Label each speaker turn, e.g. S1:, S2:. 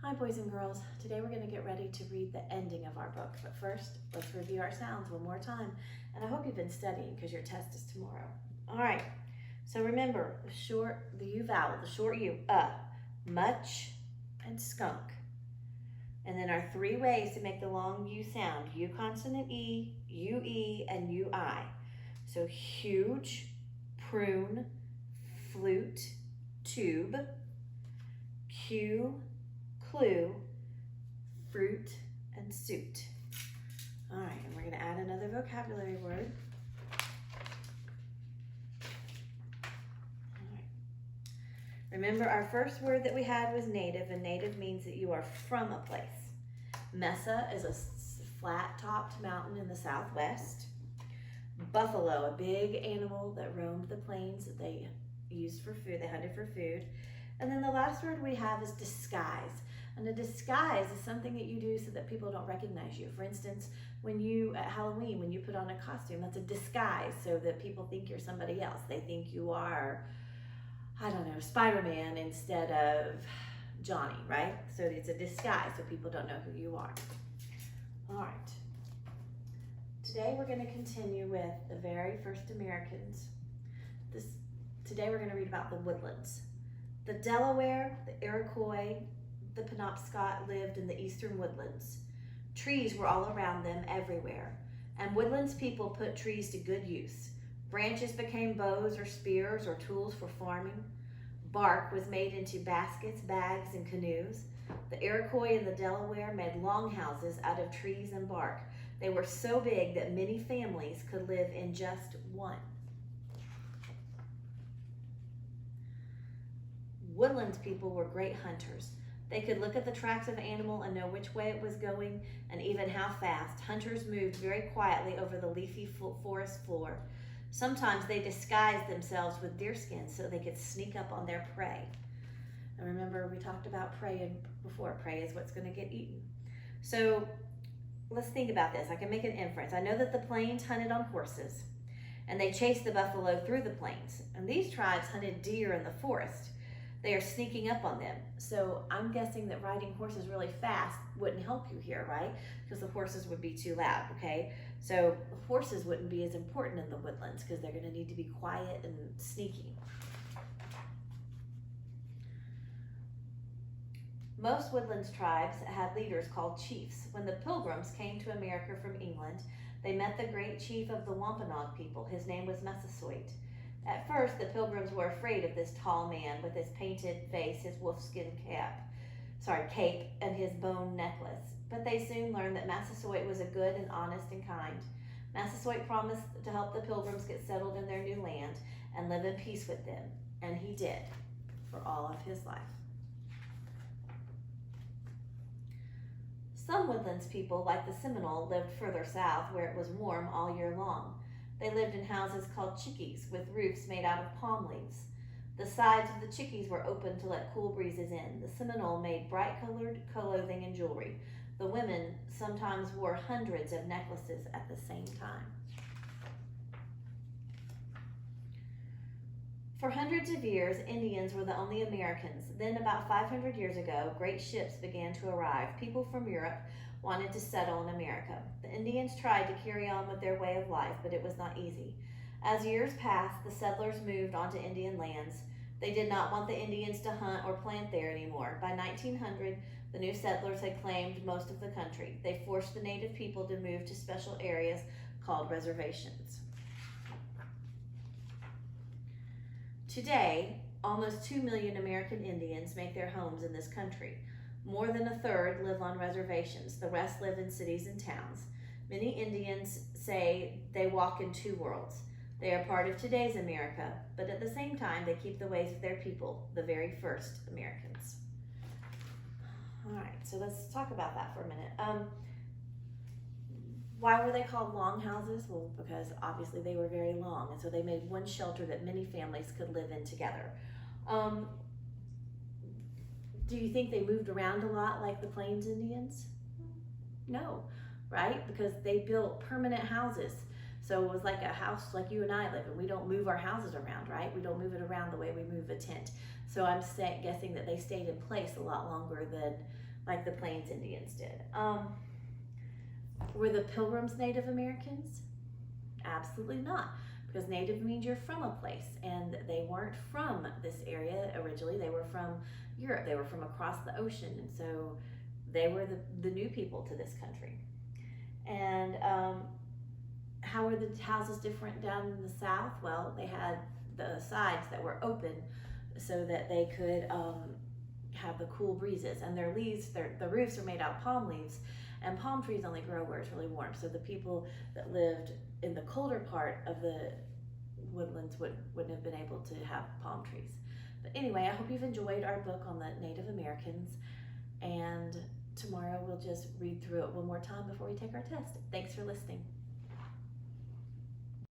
S1: Hi boys and girls, today we're going to get ready to read the ending of our book, but first let's review our sounds one more time, and I hope you've been studying because your test is tomorrow. Alright, so remember the U vowel, the short U, much, and skunk. And then our three ways to make the long U sound, U consonant E, UE, and UI. So huge, prune, flute, tube, cue, clue, fruit, and suit. All right, and we're going to add another vocabulary word. All right. Remember, our first word that we had was native, and native means that you are from a place. Mesa is a flat-topped mountain in the southwest. Buffalo, a big animal that roamed the plains that they used for food, they hunted for food. And then the last word we have is disguise. And a disguise is something that you do so that people don't recognize you. For instance, at Halloween, when you put on a costume, that's a disguise so that people think you're somebody else. They think you are, I don't know, Spider-Man instead of Johnny, right? So it's a disguise so people don't know who you are. All right. Today we're going to continue with the very first Americans. Today we're going to read about the woodlands. The Delaware, the Iroquois, the Penobscot lived in the eastern woodlands. Trees were all around them everywhere, and woodlands people put trees to good use. Branches became bows or spears or tools for farming. Bark was made into baskets, bags, and canoes. The Iroquois and the Delaware made longhouses out of trees and bark. They were so big that many families could live in just one. Woodlands people were great hunters. They could look at the tracks of an animal and know which way it was going and even how fast. Hunters moved very quietly over the leafy forest floor. Sometimes they disguised themselves with deerskin so they could sneak up on their prey. And remember, we talked about prey before. Prey is what's going to get eaten. So let's think about this. I can make an inference. I know that the plains hunted on horses, and they chased the buffalo through the plains. And these tribes hunted deer in the forest. They are sneaking up on them. So I'm guessing that riding horses really fast wouldn't help you here, right? Because the horses would be too loud, okay? So horses wouldn't be as important in the woodlands because they're going to need to be quiet and sneaky. Most woodlands tribes had leaders called chiefs. When the Pilgrims came to America from England, they met the great chief of the Wampanoag people. His name was Massasoit. At first, the Pilgrims were afraid of this tall man with his painted face, his wolfskin cape, and his bone necklace. But they soon learned that Massasoit was a good and honest and kind. Massasoit promised to help the Pilgrims get settled in their new land and live in peace with them. And he did, for all of his life. Some woodlands people, like the Seminole, lived further south where it was warm all year long. They lived in houses called chickees with roofs made out of palm leaves. The sides of the chickees were open to let cool breezes in. The Seminole made bright-colored clothing and jewelry. The women sometimes wore hundreds of necklaces at the same time. For hundreds of years, Indians were the only Americans. Then, about 500 years ago, great ships began to arrive. People from Europe wanted to settle in America. The Indians tried to carry on with their way of life, but it was not easy. As years passed, the settlers moved onto Indian lands. They did not want the Indians to hunt or plant there anymore. By 1900, the new settlers had claimed most of the country. They forced the native people to move to special areas called reservations. Today, almost 2 million American Indians make their homes in this country. More than a third live on reservations. The rest live in cities and towns. Many Indians say they walk in two worlds. They are part of today's America, but at the same time, they keep the ways of their people, the very first Americans. All right, so let's talk about that for a minute. Why were they called longhouses? Well, because obviously they were very long, and so they made one shelter that many families could live in together. Do you think they moved around a lot like the Plains Indians? No, right? Because they built permanent houses. So it was like a house like you and I live in. We don't move our houses around, right? We don't move it around the way we move a tent. So I'm guessing that they stayed in place a lot longer than like the Plains Indians did. Were the Pilgrims Native Americans? Absolutely not, because Native means you're from a place, and they weren't from this area originally. They were from Europe. They were from across the ocean, and so they were the new people to this country. And how were the houses different down in the South? Well, they had the sides that were open so that they could have the cool breezes, and their leaves, the roofs are made out of palm leaves, and palm trees only grow where it's really warm. So the people that lived in the colder part of the woodlands wouldn't have been able to have palm trees. But anyway, I hope you've enjoyed our book on the Native Americans, and tomorrow we'll just read through it one more time before we take our test. Thanks for listening.